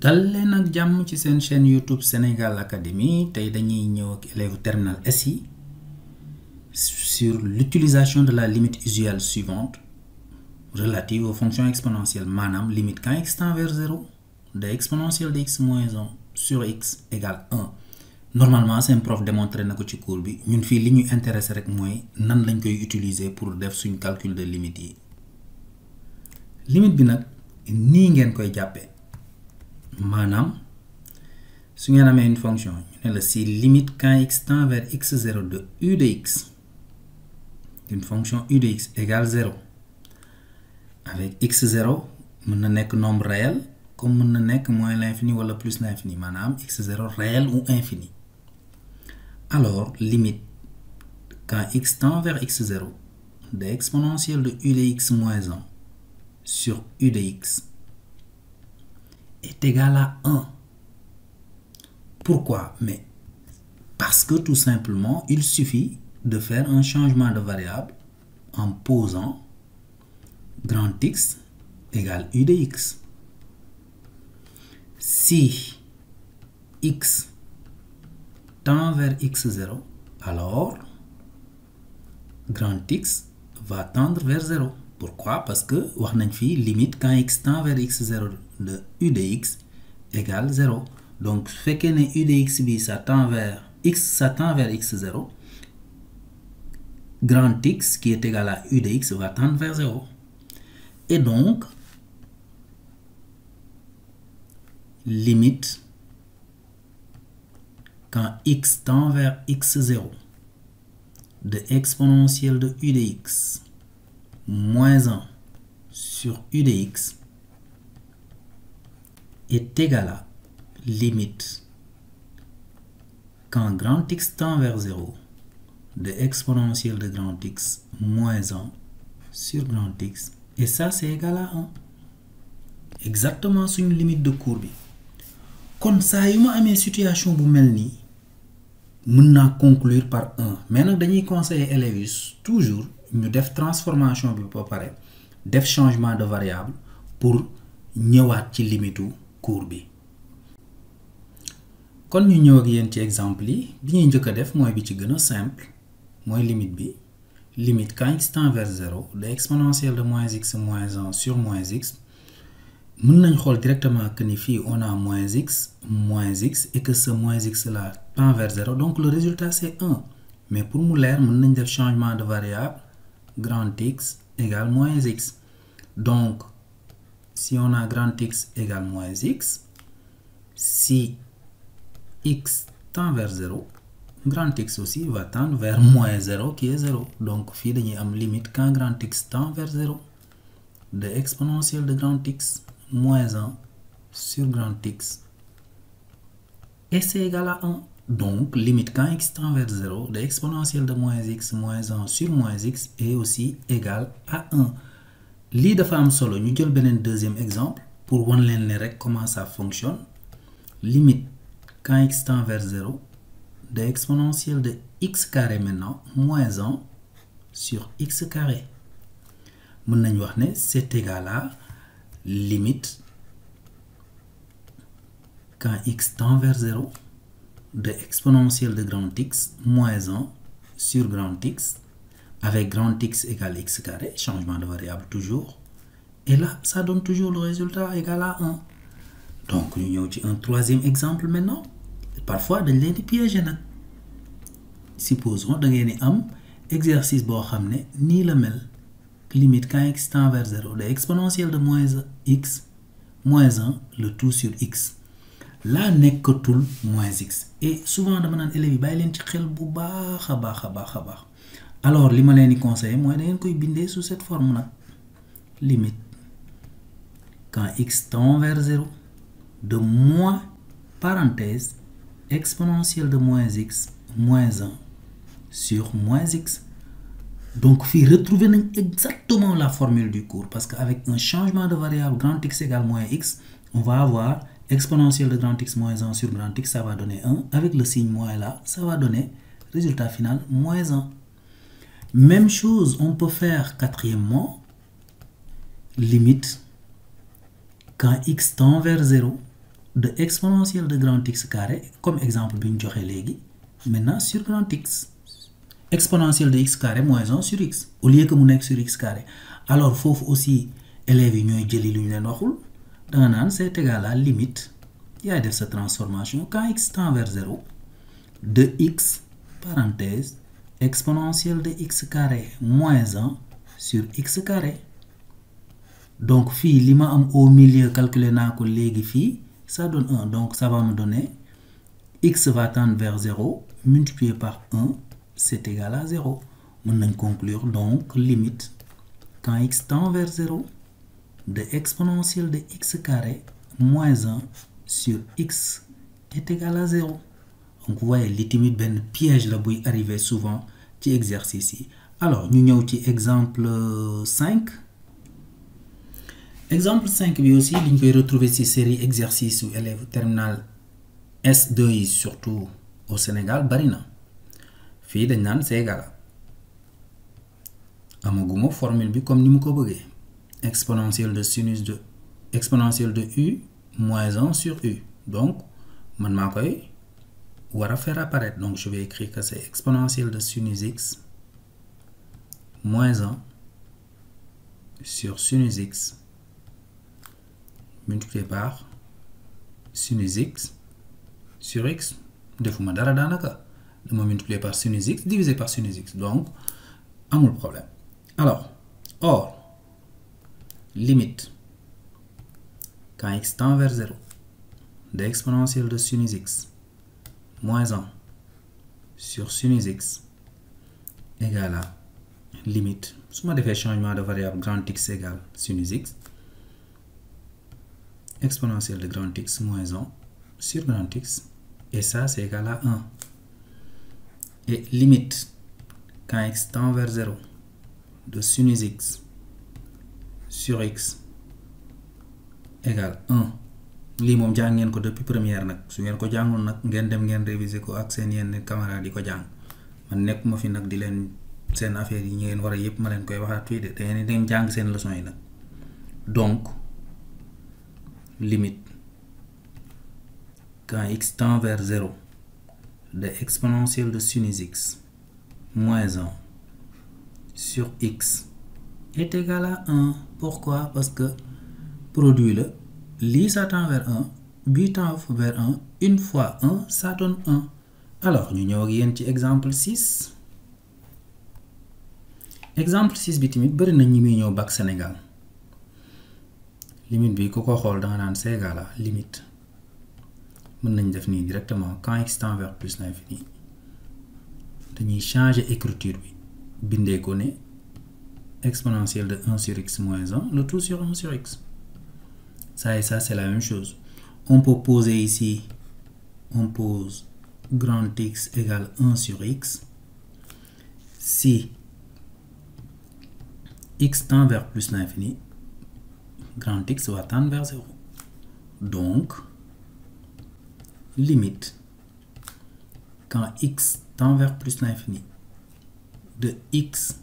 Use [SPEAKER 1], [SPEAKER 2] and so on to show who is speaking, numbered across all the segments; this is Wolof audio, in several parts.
[SPEAKER 1] dal leen ak jàmm ci seen chaîne YouTube Sénégal Academy tey dañuy ñëw ak élèves terminal S yi sur l'utilisation de la limite usuelle suivante relative aux fonctions exponentielles maanaam limite quand x tend vers 0 de exponentielle de x moins 1 sur x égale 1. Normalement seen prof démontré na ko ci cours bi ñun fii li ñu intéressé rek mooy nan lañ koy utiliser pour def suñ calcul de limite yi. Limite bi nag nii ngeen koy jàppee maanaam su ngeen amee une fonction ñu ne la si limite quand x tend vers x0 de u de x d'une fonction u de x égale 0 avec x0 mën na nekk nombre réel comme mën na nekk moins l'infini wala plus l'infini maanaam x0 réel ou infini. Alors limite quand x tend vers x0 de exponentielle de u de x moins 1 sur u de x est égal à 1. Pourquoi? Mais parce que tout simplement, il suffit de faire un changement de variable en posant grand X égale u de x. Si x tend vers x0, alors grand X va tendre vers 0. Pourquoi? Parce que wax nañ fi limite quand x tend vers x0 de u de x égale 0. Donc su fekkee ne u de x bi ça tend vers x0, grand X qui est égal à u de x va tendre vers 0. Et donc limite quand x tend vers x0 de exponentielle de u de x moins 1 sur u de x est égal à limite quand grand X tend vers 0 de exponentielle de grand X moins 1 sur grand X, et ça c'est égal à 1. Exactement sur une limite de cours bi. Kon saa yu ma amee situation bu mel nii mën naa conclure par 1 mais nag dañuy conseiller élèves yi toujours ñu def transformation bi ba pare def changement de variable pour ñëwaat ci limitu cours bi. kon ñu ñëw ak yéen ci exemple yi bi ñuy njëkk a def mooy bi ci gën a simple mooy limite bi limite quand x tend vers 0 de exponentielle de moins x moins 1 sur moins x. Mën nañ xool directement que ni fii on a moins x et que ce moins x là tend vers 0 donc le résultat c'est 1. Mais pour mu leer mën nañ def changement de variable grand X égale moins x. Donc si on a grand X égale moins x, si x tend vers 0, grand X aussi va tendre vers moins 0 qui est 0. Donc fii dañuy am limite quand grand X tend vers 0 de exponentielle de grand X moins 1 sur grand X, et c'est égal à 1. Donc limite quand x tend vers 0 de exponentielle de moins x moins 1 sur moins x est aussi égal à 1. Lii dafa am solo ñu jël beneen deuxième exemple pour wan leen ne rek comment ça fonctionne. Limite quand x tend vers 0 de exponentielle de x carré maintenant moins 1 sur x carré. Mën nañ wax ne c'est égal à limite quand x tend vers 0 de exponentielle de grand X moins 1 sur grand X avec grand X égale x carré, changement de variable toujours, et là ça donne toujours le résultat égal à 1. Donc ñu ñëw ci un troisième exemple maintenant. Parfois dañ leen di piéger nag. Supposons da ngeen di am exercice boo xam ne nii la mel limite quand x tend vers 0 de exponentielle de moins x moins 1 le tout sur x. Là nekkatul moins x, et souvent dama naan élèves yi bàyyi leen ci xel bu baax a baax. Alors li ma leen di conseiller mooy da ngeen koy bindee sous cette forme nag limite quand x tend vers 0 de moins parenthèse exponentielle de moins x moins 1 sur moins x. Donc fii retrouver nañ exactement la formule du cours parce qu'avec un changement de variable grand X égale moins x, on va avoir exponentielle de grand X moins 1 sur grand X, ça va donner 1. Avec le signe moins là, ça va donner résultat final moins 1. Même chose, on peut faire quatrièmement limite quand x tend vers 0 de exponentielle de grand X carré, comme exemple bi ñu joxe léegi, maintenant sur grand X. Exponentielle de x carré moins 1 sur x, au lieu que mu nekk sur x carré. Alors foofu aussi élèves yi ñooy jëli lu ñu leen waxul, danga naan c'est égal à limite yaay def sa transformation quand x tend vers 0 de x parenthèse exponentielle de x carré moins 1 sur x carré. Donc fii li ma am au milieu calculer naa ko léegi fii ça donne 1, donc ça va me donner x va tendre vers 0 multiplié par 1, c'est égal à 0. Mën nañ conclure donc limite quand x tend vers 0 de exponentielle de x carré moins 1 sur x est égal à 0. Donc vous voyez li tamit benn piège la buy arriver souvent ci exercice yi. Alors ñu ñëw ci exemple 5. Exemple 5 bi aussi liñ koy retrouver ci série exercice yu élèves terminal S2 yi surtout au Sénégal bari na. Fii dañ naan c'est égal amaguma formule bi comme ni mu ko bëggee exponentielle de sinus de exponentielle de u moins 1 sur u. Donc man maa koy war a faire apparaître, donc je vais écrire que c'est exponentielle de sinus x moins 1 sur sinus x multiplié par sinus x sur x. Defuma dara daanaka dama multiplier par sinus x divisé par sinus x, donc amul problème. Alors or limite quand x tend vers 0 de exponentielle de sinus x moins 1 sur sinus x égale à limite su ma defee changement de variable grand x égale sinus x exponentielle de grand x moins 1 sur grand x, et ça c'est égal à 1. Et limite quand x tend vers 0 de sinus x sur x égale 1. lii moom jàng ngeen ko depuis première nag, su ngeen ko jàngul nag ngeen dem ngeen réviser ko ak seen yenn camarades yi ko jàng. Man nekkuma fi nag di leen seen affaire yi ngeen war a yëpp ma leen koy waxaat fii de da ngeen dem jàng seen leçon yi nag. Donc limite quand x tend vers 0 de exponentielle de sinus x moins 1 sur x est égal à 1. Pourquoi? Parce que produit le lii ça tend vers 1, bii tend vers 1, une fois 1 ça donne 1. Alors ñu ñëw ak yéen ci exemple 6. Exemple 6 bi tamit bëri na ñi muy ñëw bac Sénégal. Limite bi ku ko xool da nga naan c'est égal à limite mën nañ def nii directement quand x tend vers plus l'infini dañuy changer écriture bi bindee ko ne exponentielle de 1 sur x moins 1 le tout sur 1 sur x. Ça et ça c'est la même chose. On peut poser ici, on pose grand x égale 1 sur x si x tend vers plus l'infini, grand x va tendre vers 0. Donc limite quand x tend vers plus l'infini de x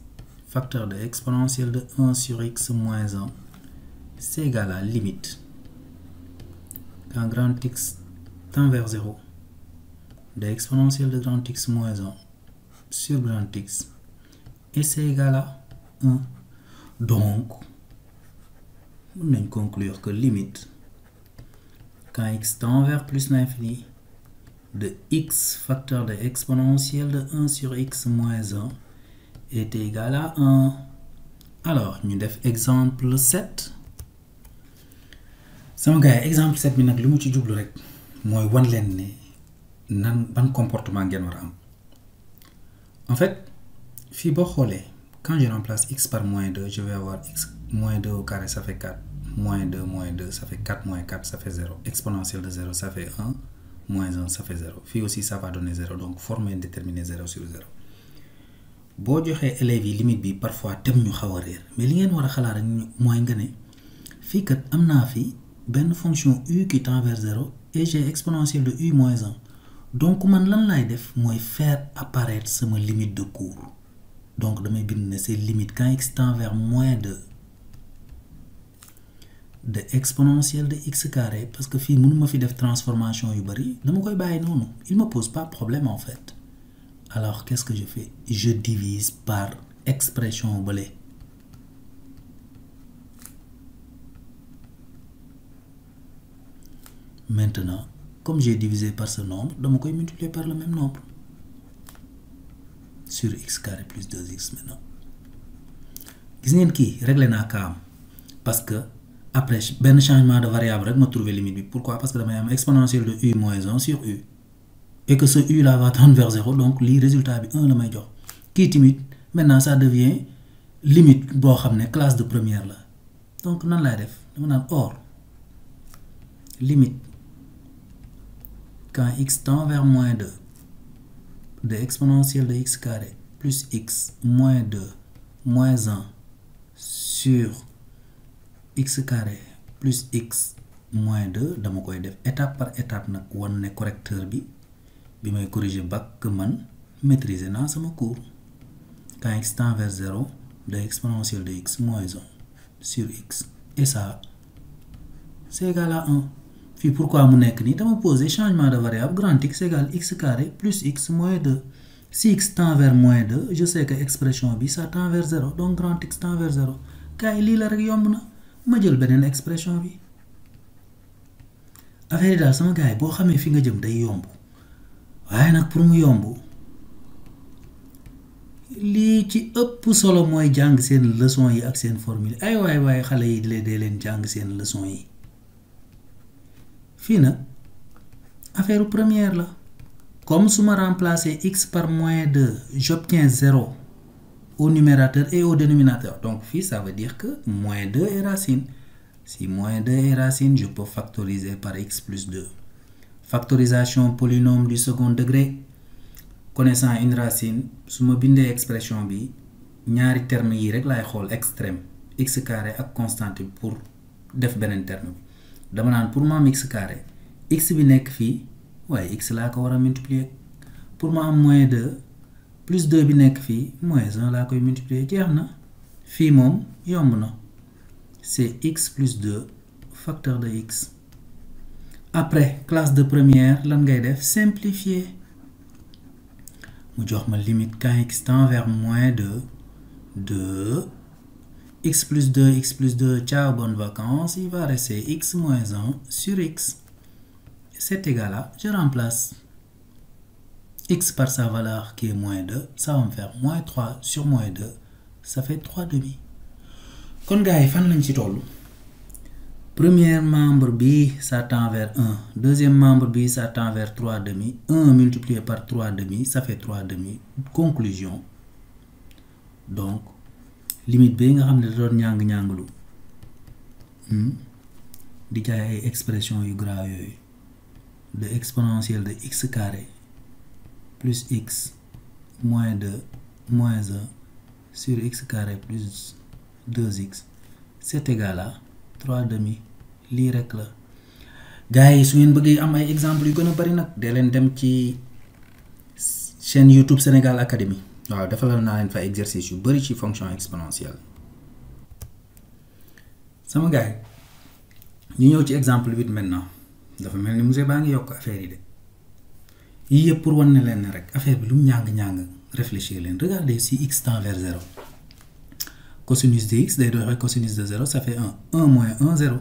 [SPEAKER 1] facteur de exponentielle de 1 sur x moins 1 c'est égal à limite quand grand x tend vers 0 de exponentielle de grand x moins 1 sur grand x et c'est égal à 1. Donc on peut conclure que limite quand x tend vers plus l'infini de x facteur de exponentielle de 1 sur x moins 1 est égal à 1. Alors ñu def exemple 7. sama gars yi exemple 7 bi nag lu mu ci jublu rek mooy wan leen ne nan ban comportement ngeen war a am. En fait fii boo xoolee quand je remplace x par moins 2 je vais avoir x moins 2 au carré ça fait 4 moins 2 ça fait 4 moins 4 ça fait 0 exponentielle de 0 ça fait 1 moins 1 ça fait 0. Fii aussi ça va donner 0, donc forme indéterminée 0 sur 0. boo joxee élèves yi limite bi parfois tem ñu xaw a réer, mais li ngeen war a xalaat rek mooy nga ne fii kat am naa fi benn fonction u qui tend vers 0 et j'ai exponentielle de u moins 1. Donc man lan laay def mooy faire apparaître sama limite de cours. Donc damay bind ne c'est limite quand x tend vers moins 2 de exponentielle de x carré parce que fii mënuma fi def transformation yu bari dama koy bàyyi noonu il me pose pas problème en fait. Alors qu'est-ce que je fais? Je divise par expression bële. Maintenant comme j'ai divisé par ce nombre dama koy multiplier par le même nombre sur x carré plus 2x maintenant. Gis ngeen kii réglé naa kaam parce que après benn changement de variable rek ma trouver limite bi. Pourquoi? Parce que damay am exponentielle de u moins 1 sur u et que ce u là va tendre vers 0 donc lii résultat bi 1 la may jox. Kii tamit maintenant ça devient limite boo xam ne classe de première la donc nan laay def dama naan or limite quand x tend vers moins 2 de exponentielle de x carré plus x moins 2 moins 1 sur x carré plus x moins 2 dama koy def étape par étape nag wan ne correcteur bi may corriger bac que man maîtriser naa sama cours. Quand x tend vers 0 de exponentielle de x moins 1 sur x et ça c'est égal à 1. Puis pourquoi mu nekk nii dama poser changement de variable grand x égale x carré plus x moins 2. Si x tend vers moins 2 je sais que expression bi ça tend vers 0 donc grand x tend vers 0 kay lii la rek yomb na ma jël beneen expression bi. Affaire yi daal sama gars yi boo xamee fi nga jëm day yomb waaye nag pour mu yomb lii ci ëpp solo mooy jàng seen leçon yi ak seen formule ay waay xale yi dee leen jàng seen leçon yi. Fii nag affaire première la comme su ma remplacer x par moins 2 j'obtiens 0 au numérateur et au dénominateur donc fii ça veut dire que moins 2 est racine. Si moins 2 est racine je peux factoriser par x plus 2. Factorisation polynôme du second degré. Connaissant une racine su ma bindee expression bi ñaari terme yi rek laay xool extrême x carré ak constante pour def beneen terme bi dama naan pour ma am x carré x bi nekk fii waaye x laa ko war a multiplier pour ma am moins 2 plus 2 bi nekk fii moins 1 laa koy multiplier jeex na. Fii moom yomb na c'est x plus 2 facteur de x. Après classe de première lan ngay def simplifier mu jox ma limite quand x tend vers moins 2 de x plus 2 ciao bonnes vacances il va rester x moins 1 sur x. C'est égal à je remplace x par sa valeur qui est moins 2 ça va me faire moins 3 sur moins 2 ça fait 3 demi. Kon gars yi fan lañ ci toll. Premier membre bi ça tend vers 1 deuxième membre bi ça tend vers 3 demi 1 multiplié par 3 demi ça fait 3 demi. Conclusion donc limite bi nga xam ne da doon ñàng-ñànglu di jaay ay expression yu grave yooyu de exponentielle de x carré plus x moins 2 moins 1 sur x carré plus 2x c'est égal à 3 demi. Lii rek la gars yi su ngeen bëggee am ay exemple yu gën a bari nag dee leen dem ci chaîne YouTube Sénégal Academy waaw defalal naa leen fa exercice yu bari ci fonction exponentielle. Sama gars yi ñu ñëw ci exemple 8 maintenant dafa mel ni monsieur baa ngi yokk affaire yi de yii yëpp pour wan ne leen ne rek affaire bi lu mu ñàng-ñàng réfléchir leen. Regardez si x tend vers 0 cosinus de x day doon cosinus de 0 ça fait 1 moins 1 0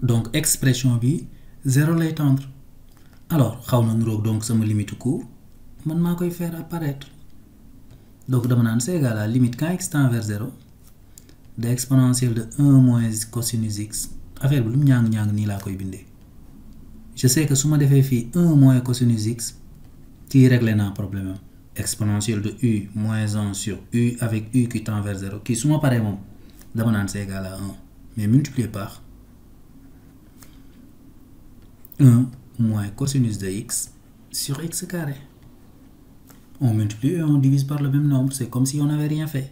[SPEAKER 1] donc expression bi 0 lay tendre. Alors xaw na nuroog donc sama limite court man maa koy faire apparaître donc dama naan c'est égal à limite quand x tend vers 0 de exponentielle de 1 moins cosinus x. Affaire bi lu mu ñàng-ñàng nii laa koy bindee. Je sais que su ma defee fii 1 moins cosinus x kii réglé naa problème am exponentielle de u moins 1 sur u avec u qui tend vers 0 kii su ma paree moom dama naan c'est égal à 1 mais multiplié par 1 moins cosinus de x sur x carré. On multiplie et on divise par le même nombre c'est comme si on n'avait rien fait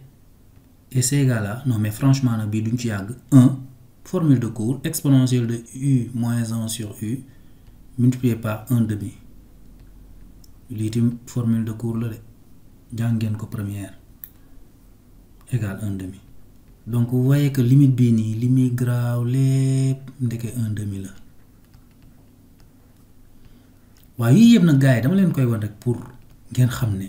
[SPEAKER 1] et c'est égal à non mais franchement nag bii duñ ci yàgg 1 formule de cours exponentielle de u moins 1 sur u multiplié par 1 demi. Lii tim formule de cours la de jàngeen ko première égale 1 demi donc vous voyez que limite bii nii li muy graaw lépp ndeke 1/2 la waaye yii yëpp nag gars yi dama leen koy wan rek pour ngeen xam ne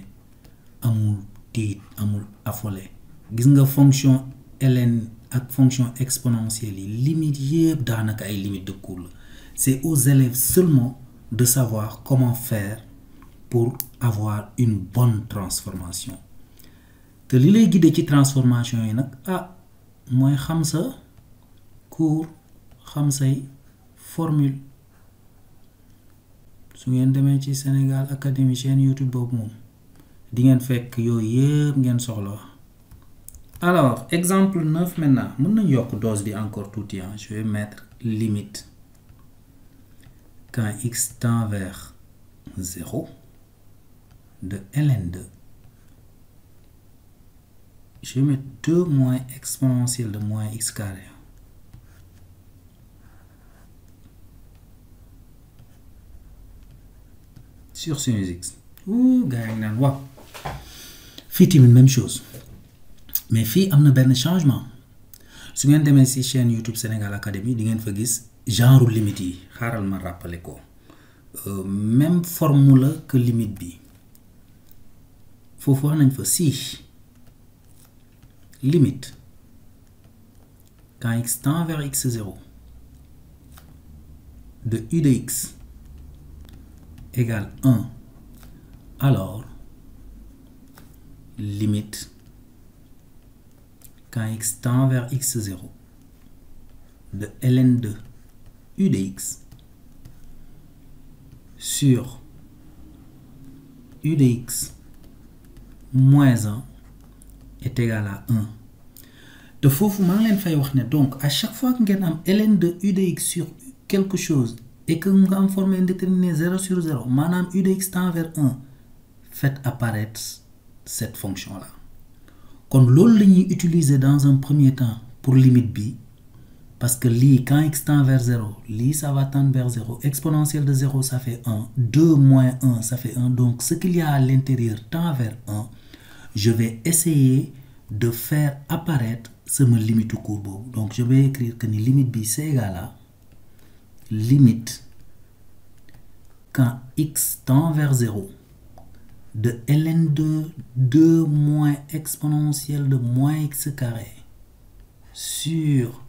[SPEAKER 1] amul tiit amul affolé gis nga fonction ln ak fonction exponentielle yi limite yëpp daanaka ay limite de cours la c'est aux élèves seulement de savoir comment faire pour avoir une bonne transformation te li lay guider ci transformation yi nag mooy xam sa cours xam say formule su ngeen demee ci Sénégal Académie chaîne YouTube boobu moom di ngeen fekk yooyu yëpp ngeen soxla. Alors exemple 9 maintenant mën nañ yokk dose bi encore tuuti je vais mettre limite quand x tend vers 0 de ln2 je vais mettre 2 moins exponentielle de moins x carré sur sinus x. Gars yi naan waaw fii tamit même chose mais fii am na benn changement su ngeen demee ci chaîne YouTube Sénégal Académie di ngeen fa gis genre limite yi xaaral ma rappeler ko même forme la que limite bi foofu wax nañ fa si limite quand x tend vers x0 de u de x égale 1 alors limite quand x tend vers x0 de ln2 u de x sur u de x moins 1 est égal à 1 te foofu maa ngi leen fay wax ne donc à chaque fois que ngeen am ln2 u de x sur quelque chose et que nga am formule indéterminée 0 sur 0 maanaam u de x tend vers 1 faites apparaître cette fonction là kon loolu la ñuy utiliser dans un premier temps pour limite bi parce que lii quand x tend vers 0 lii ça va tendre vers 0 exponentielle de 0 ça fait 1 2 moins 1 ça fait 1 donc ce qu'il y a à l'intérieur tend vers 1 je vais essayer de faire apparaître sama limite court boobu donc je vais écrire que ni limite bi c'est égal à limite quand x tend vers 0 de ln2 2 moins exponentielle de moins x carré sur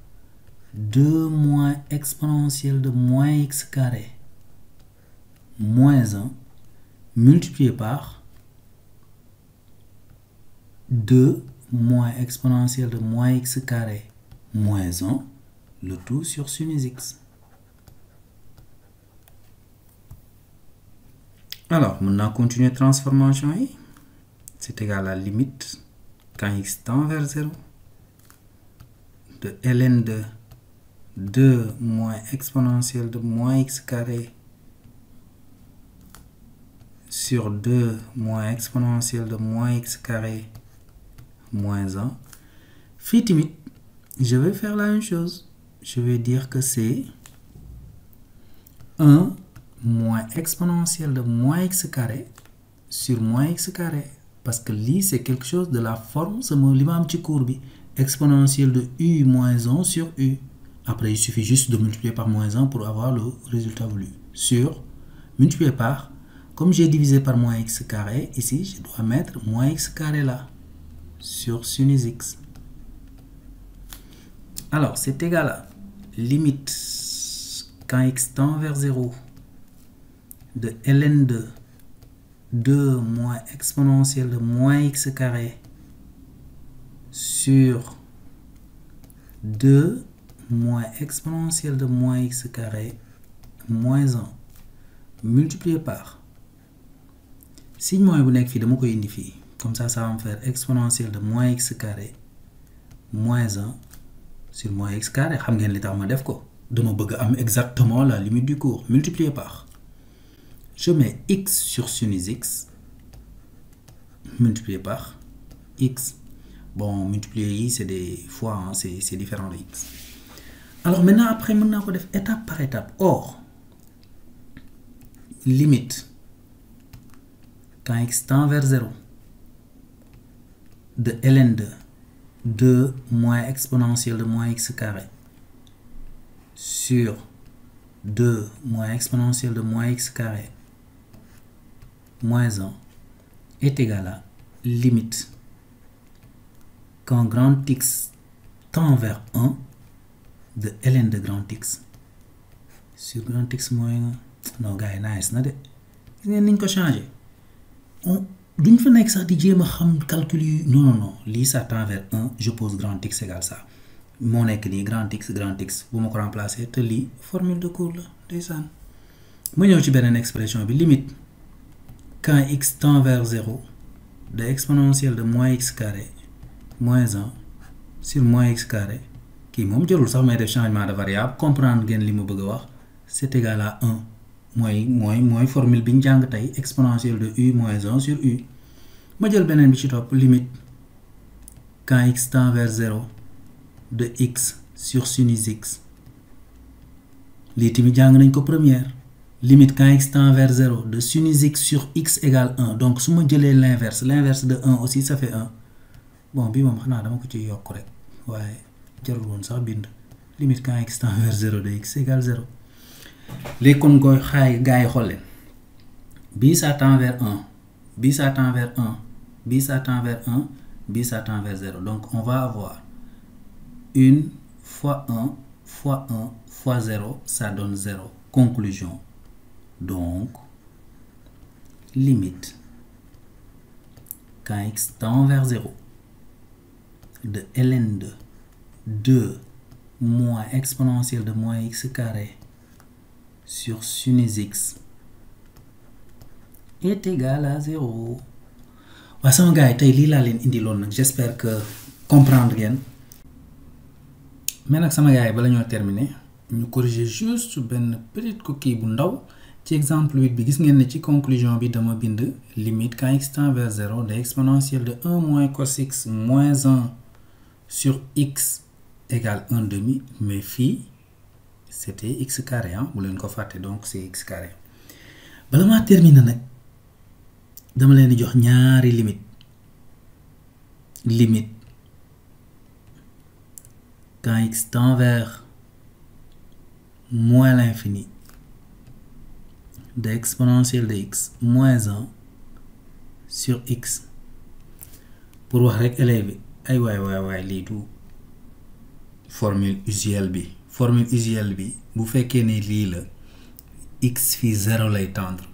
[SPEAKER 1] 2 moins exponentielle de moins x carré moins 1 multiplié par 2 moins exponentielle de moins x carré moins 1 le tout sur sinus x. Alors, maintenant, continuer transformation. C'est égal à limite quand x tend vers 0 de ln2 2 moins exponentielle de moins x carré sur 2 moins exponentielle de moins x carré moins 1. Fitimit, je vais faire la même chose. Je vais dire que c'est 1 moins exponentielle de moins x carré sur moins x carré parce que lii c'est quelque chose de la forme sama li ma am ci cours bi exponentielle de u moins 1 sur u après il suffit juste de multiplier par moins 1 pour avoir le résultat voulu sur multiplié par comme j'ai divisé par moins x carré ici je dois mettre moins x carré là sur sinus x. Alors c'est égal à limite quand x tend vers 0 de ln2 2 moins exponentielle de moins x carré sur 2 moins exponentielle de moins x carré moins 1 multiplié par signe moins bu nekk fii dama koy indi fii comme ça va me faire exponentielle de moins x carré moins 1 sur moins x carré xam ngeen li tax ma def ko dama bëgg am exactement la limite du cours multiplié par je mets x sur sinus x multiplié par x. Bon, multiplier c'est des fois, hein, c'est différent de x. Alors maintenant, après, on va faire étape par étape. Or, limite quand x tend vers 0 de ln2 2 moins exponentielle de moins x carré sur 2 moins exponentielle de moins x carré moins 1 est égal à limite quand grand X tend vers 1 de ln de grand X sur grand X moins 1. Non gars yi nice na de gis ngeen niñ ko changé duñ fa nekk sax di jéem a xam calcul yi non lii ça tend vers 1 je pose grand X égale ça moo nekk nii grand X bu ma ko remplacer te lii formule de cours la ndeysaan. ma ñëw ci beneen expression bi limite quand x tend vers 0 de exponentielle de moins x carré moins 1 sur moins x carré kii moom jërul sax may def changement de variable comprendre ngeen li ma bëgg a wax c'est égal à 1 mooy formule bi ñu jàng tey exponentielle de u moins 1 sur u. ma jël beneen bi ci topp limite quand x tend vers 0 de x sur sinus x lii tamit jàng nañ ko première limite quand x tend vers 0 de sinus x sur x égale 1 donc su ma jëlee l'inverse de 1 aussi ça fait 1 bon bii moom xanaa dama ko ci yokk rek waaye jarul woon sax bind limite quand x tend vers 0 de x égale 0 léegi kon koy gaa yi xool leen bii ça tend vers 1 bii ça tend vers 1 bii ça tend vers 1 bii ça tend vers 0 donc on va avoir 1 fois 1 fois 1 fois 0 ça donne 0. Conclusion donc limite quand x tend vers 0 de ln de 2 moins exponentielle de moins x carré sur sinus x est égal à 0. waaw sama gars yi tey lii laa leen indi loon nag j'espère que comprendre ngeen mais nag sama gars yi bala ñoo terminer ñu corriger juste benn petite coquille bu ndaw ci exemple 8 bi gis ngeen ne ci conclusion bi dama bind limite quand x tend vers 0 de exponentielle de 1 moins cos x moins 1 sur x égale 1 demi mais fii c'était x carré bu leen ko fàtte donc c'est x carré. bala maa terminer nag dama leen di jox ñaari limite quand x tend vers moins l'infini de exponentielle de x moins 1 sur x pour wax rek élèves bi ay waay lii du formule usuelle bi bu fekkee ne lii la x fii 0 lay tendre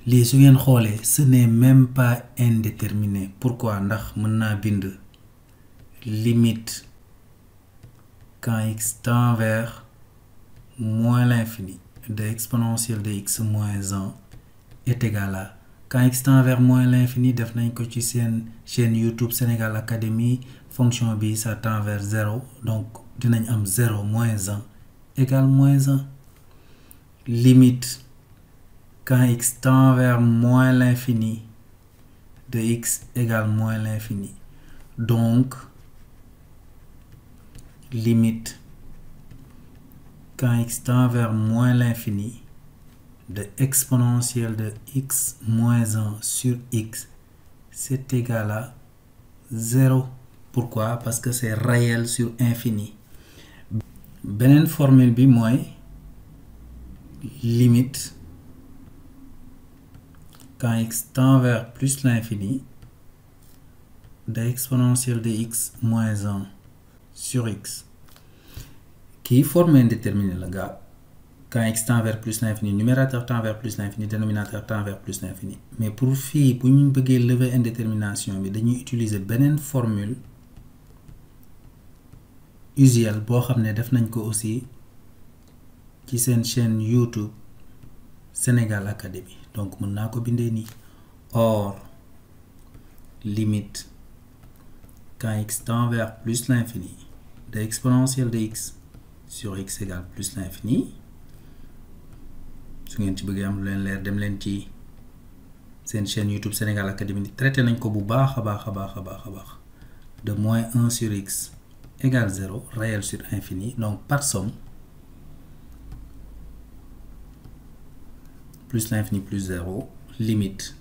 [SPEAKER 1] lii su ngeen xoolee ce n'est même pas indéterminé. Pourquoi? Ndax mën naa bind limite quand x tend vers moins l'infini de exponentielle de x moins 1 est égal à quand x tend vers moins l'infini def nañ ko ci seen chaîne YouTube Sénégal Académie fonction bi ça tend vers 0 donc dinañ am 0 moins 1 égale moins 1 limite quand x tend vers moins l'infini de x égale moins l'infini donc limite quand x tend vers moins l'infini de exponentielle de x moins 1 sur x c'est égal à 0. Pourquoi? Parce que c'est réel sur infini. Beneen formule bi mooy limite quand x tend vers plus l'infini de exponentielle de x moins 1 sur x qui forme indéterminé la gars. Quand x tend vers plus l'infini, numérateur tend vers plus l'infini, dénominateur tend vers plus l'infini. Mais pour fii bu ñu bëggee lever indétermination bi dañuy utiliser beneen formule usuelle boo xam ne def nañ ko aussi ci seen chaîne YouTube Sénégal Académie donc mën naa ko bindee nii or limite quand x tend vers plus l'infini de exponentielle de x sur x égale plus l'infini. su ngeen ci bëggee am lu leen leer dem leen ci seen chaîne YouTube Sénégal Académie traité nañ ko bu baax a baax de moins 1 sur x égale 0 réel sur infini donc par somme plus l'infini plus 0 limite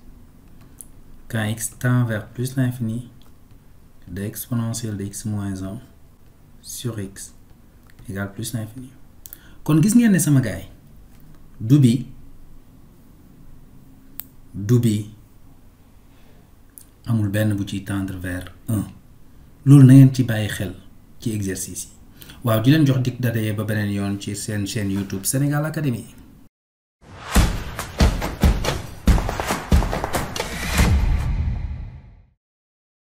[SPEAKER 1] quand x tend vers plus l'infini de exponentielle de x moins 1 sur x égale plus l'infini. kon gis ngeen ne sama gaay du bi amul benn bu ciy tendre vers 1 loolu na ngeen ci bàyyi xel ci exercice yi waaw di leen jox dig daje ba beneen yoon ci seen chaîne YouTube Sénégal Académie.